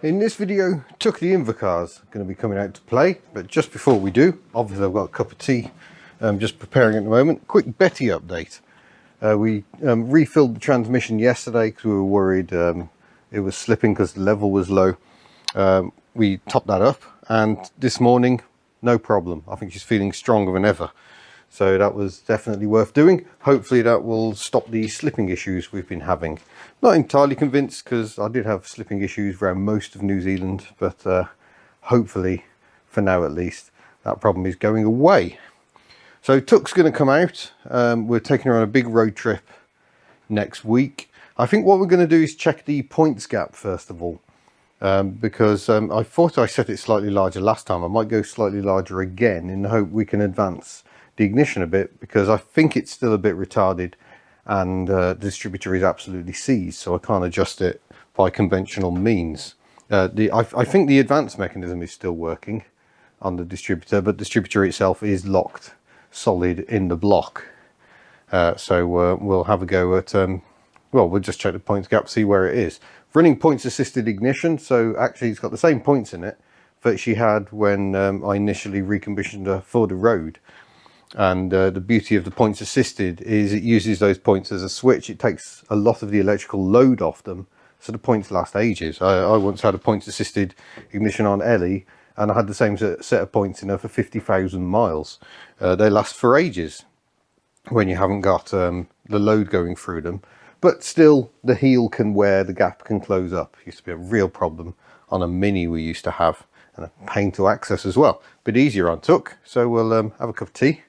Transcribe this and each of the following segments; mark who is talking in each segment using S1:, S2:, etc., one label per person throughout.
S1: In this video, Tuck the Invacar's going to be coming out to play, but just before we do, obviously I've got a cup of tea, just preparing at the moment. Quick Betty update. We refilled the transmission yesterday because we were worried it was slipping because the level was low. We topped that up, and this morning, no problem. I think she's feeling stronger than ever. So that was definitely worth doing. Hopefully that will stop the slipping issues we've been having. Not entirely convinced, because I did have slipping issues around most of New Zealand, but hopefully, for now at least, that problem is going away. So Tuck's going to come out. We're taking her on a big road trip next week. I think what we're going to do is check the points gap first of all, because I thought I set it slightly larger last time. I might go slightly larger again in the hope we can advance the ignition a bit, because I think it's still a bit retarded, and the distributor is absolutely seized, so I can't adjust it by conventional means. I think the advance mechanism is still working on the distributor, but the distributor itself is locked solid in the block. So we'll have a go at well, we'll just check the points gap, see where it is. Running points assisted ignition, so actually it's got the same points in it that she had when I initially recommissioned her for the road. And the beauty of the points assisted is it uses those points as a switch. It takes a lot of the electrical load off them, so the points last ages. I once had a points assisted ignition on Ellie, and I had the same set of points in her for 50,000 miles. They last for ages when you haven't got the load going through them, but still the heel can wear, the gap can close up. It used to be a real problem on a Mini we used to have, and a pain to access as well. Bit easier on Tuck, so we'll have a cup of tea,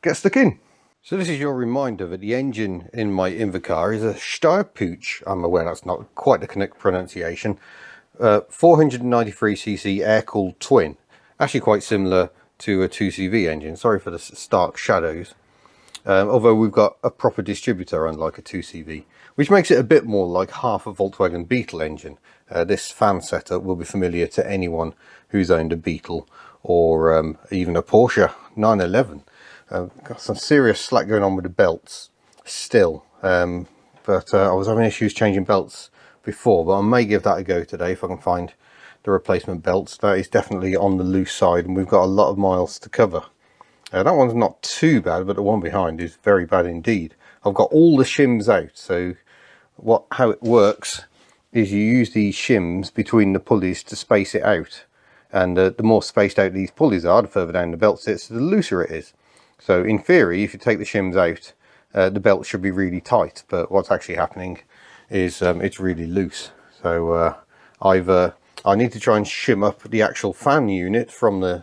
S1: get stuck in. So this is your reminder that the engine in my Invacar is a Steyr-Pooch. I'm aware that's not quite the correct pronunciation. 493cc air-cooled twin. Actually quite similar to a 2CV engine. Sorry for the stark shadows. Although we've got a proper distributor unlike a 2CV, which makes it a bit more like half a Volkswagen Beetle engine. This fan setup will be familiar to anyone who's owned a Beetle or even a Porsche 911. Got some serious slack going on with the belts still, but I was having issues changing belts before, but I may give that a go today if I can find the replacement belts. That is definitely on the loose side, and we've got a lot of miles to cover. That one's not too bad, but the one behind is very bad indeed. I've got all the shims out, so how it works is you use these shims between the pulleys to space it out, and the more spaced out these pulleys are, the further down the belt sits, the looser it is. So in theory, if you take the shims out, the belt should be really tight, but what's actually happening is it's really loose. So I need to try and shim up the actual fan unit from the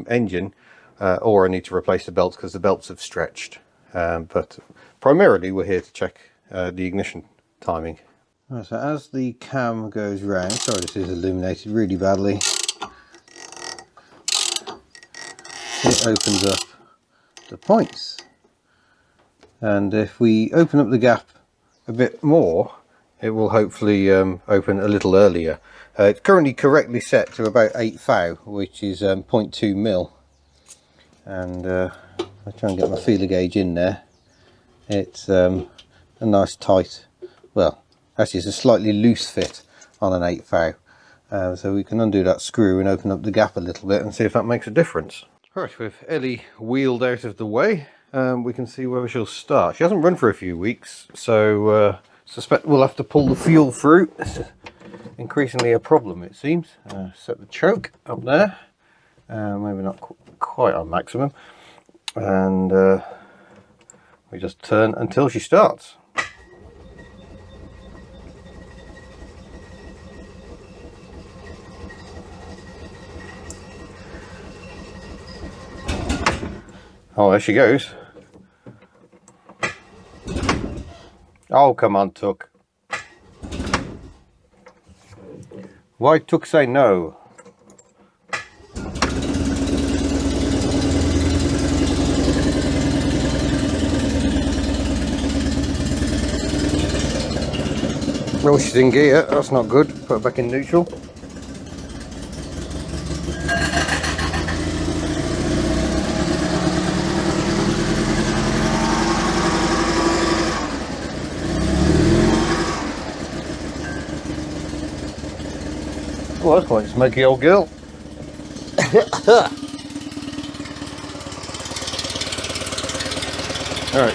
S1: engine, or I need to replace the belts because the belts have stretched. But primarily we're here to check the ignition timing. Right, so as the cam goes round, sorry this is illuminated really badly, it opens up the points, and if we open up the gap a bit more, it will hopefully open a little earlier. It's currently correctly set to about 8 thou, which is 0.2 mil, and I try and get my feeler gauge in there. It's a nice tight, well actually it's a slightly loose fit on an 8 thou, so we can undo that screw and open up the gap a little bit and see if that makes a difference. Right, with Ellie wheeled out of the way, we can see where she'll start. She hasn't run for a few weeks, so suspect we'll have to pull the fuel through. It's increasingly a problem, it seems. Set the choke up there, maybe not quite on maximum, and we just turn until she starts. Oh, there she goes. Oh, come on, Tuck. Why Tuck say no? Well, she's in gear. That's not good. Put her back in neutral. Well, that's quite a smoky old girl. Alright.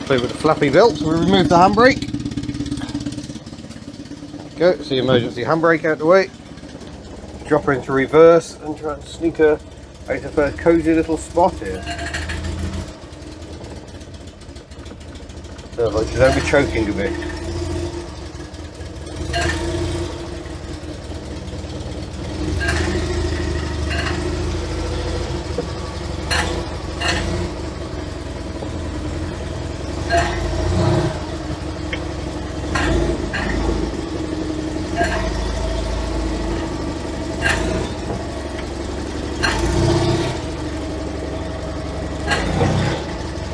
S1: Play with the flappy belt, so we remove the handbrake. There we go, see emergency handbrake out the way. Drop her into reverse and try and sneak her out of her cosy little spot here. Like she's over choking a bit.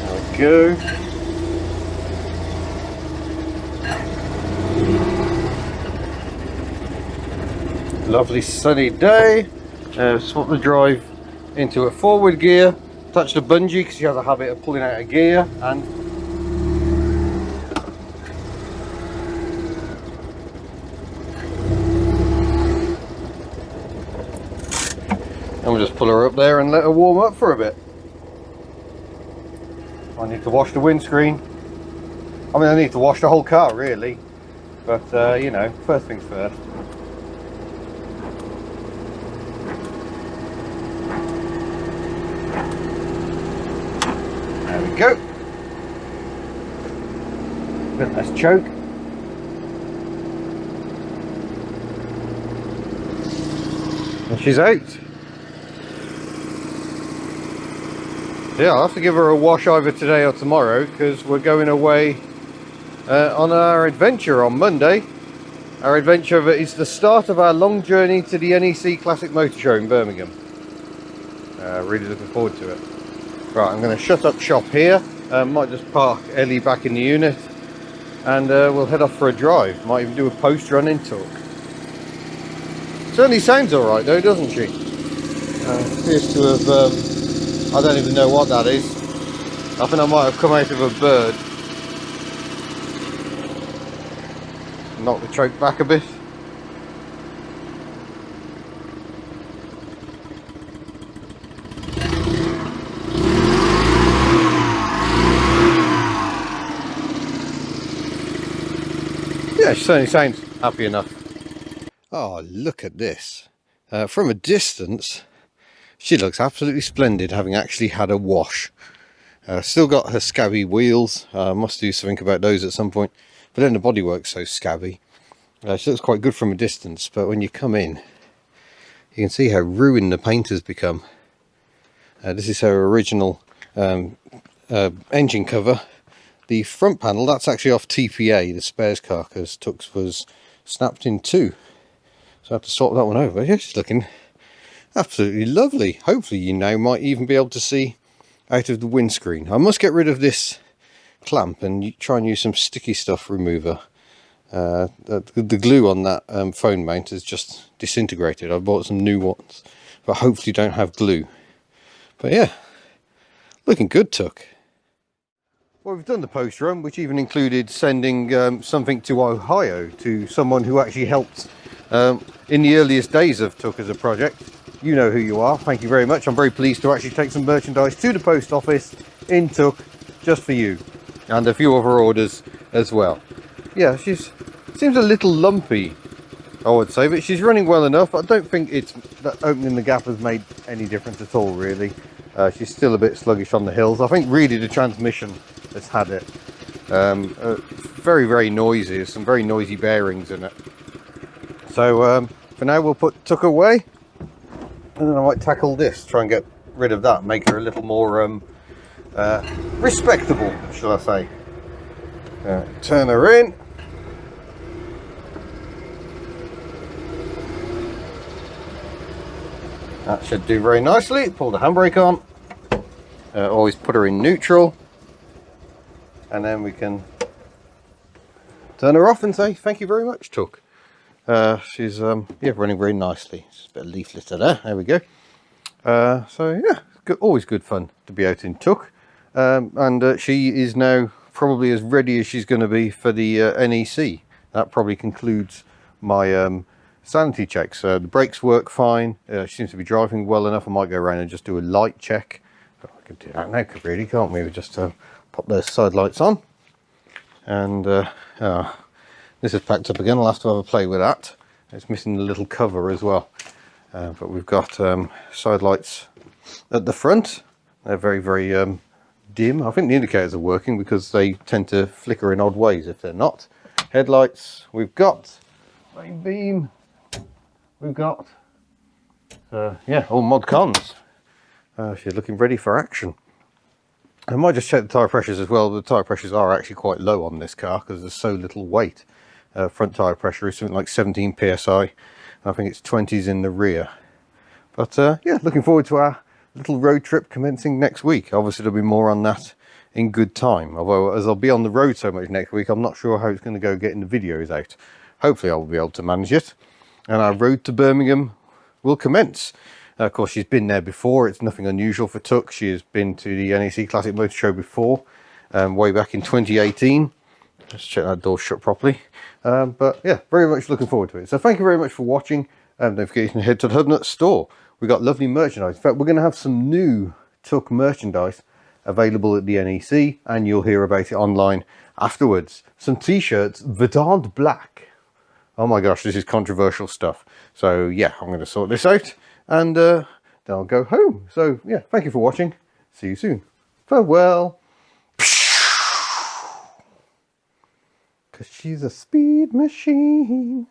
S1: There we go. Lovely sunny day. Swap the drive into a forward gear, touch the bungee because you have a habit of pulling out a gear, and we'll just pull her up there and let her warm up for a bit. I need to wash the windscreen. I mean, I need to wash the whole car really, but you know, first things first. There we go. Bit less choke. And she's out. Yeah, I'll have to give her a wash either today or tomorrow because we're going away on our adventure on Monday. Our adventure is the start of our long journey to the NEC Classic Motor Show in Birmingham. Really looking forward to it. Right, I'm going to shut up shop here. Might just park Ellie back in the unit and we'll head off for a drive. Might even do a post run in Tuck. Certainly sounds alright though, doesn't she? Appears to have... I don't even know what that is. I think I might have come out of a bird. Knock the choke back a bit. Yeah, she certainly sounds happy enough. Oh, look at this. From a distance, she looks absolutely splendid, having actually had a wash. Still got her scabby wheels. Must do something about those at some point. But then the bodywork's so scabby. She looks quite good from a distance, but when you come in, you can see how ruined the paint has become. This is her original engine cover. The front panel, that's actually off TPA, the spares car, because Tux was snapped in two. So I have to swap that one over. Yeah, she's looking absolutely lovely. Hopefully you now might even be able to see out of the windscreen. I must get rid of this clamp and try and use some sticky stuff remover. The glue on that phone mount is just disintegrated. I bought some new ones, but hopefully don't have glue. But yeah, looking good, Tuck. Well, we've done the post run, which even included sending something to Ohio to someone who actually helped in the earliest days of Tuck as a project. You know who you are. Thank you very much. I'm very pleased to actually take some merchandise to the post office in Tuck just for you, and a few other orders as well. Yeah, seems a little lumpy, I would say, but she's running well enough. I don't think it's that opening the gap has made any difference at all, really. She's still a bit sluggish on the hills. I think really the transmission has had it. Very, very noisy. There's some very noisy bearings in it. So for now we'll put Tuck away, and then I might tackle this, try and get rid of that, make her a little more respectable, shall I say. Turn her in. That should do very nicely. Pull the handbrake on. Always put her in neutral, and then we can turn her off and say thank you very much, Tuck. She's yeah, running very nicely. Just a bit of leaf litter there we go. So yeah, always good fun to be out in Tuck, and she is now probably as ready as she's going to be for the NEC. That probably concludes my sanity checks. The brakes work fine. She seems to be driving well enough. I might go around and just do a light check. Oh, I can do that now, really, can't we? We just pop those side lights on. And this is packed up again. I'll have to have a play with that. It's missing the little cover as well. But we've got side lights at the front. They're very, very dim. I think the indicators are working because they tend to flicker in odd ways if they're not. Headlights, we've got main beam. We've got, yeah, all mod cons. She's looking ready for action. I might just check the tyre pressures as well. The tyre pressures are actually quite low on this car because there's so little weight. Front tyre pressure is something like 17 psi. I think it's 20s in the rear. But yeah, looking forward to our little road trip commencing next week. Obviously there'll be more on that in good time. Although as I'll be on the road so much next week, I'm not sure how it's going to go getting the videos out. Hopefully I'll be able to manage it. And our road to Birmingham will commence. Of course, she's been there before. It's nothing unusual for Tuck. She has been to the NEC Classic Motor Show before, way back in 2018. Let's check that door shut properly. But yeah, very much looking forward to it. So thank you very much for watching. Don't forget you can head to the Hubnut store. We've got lovely merchandise. In fact, we're going to have some new Tuck merchandise available at the NEC, and you'll hear about it online afterwards. Some t-shirts, Verdant Black. Oh my gosh, this is controversial stuff. So yeah, I'm going to sort this out. And then I'll go home. So yeah, thank you for watching. See you soon. Farewell. Because she's a speed machine.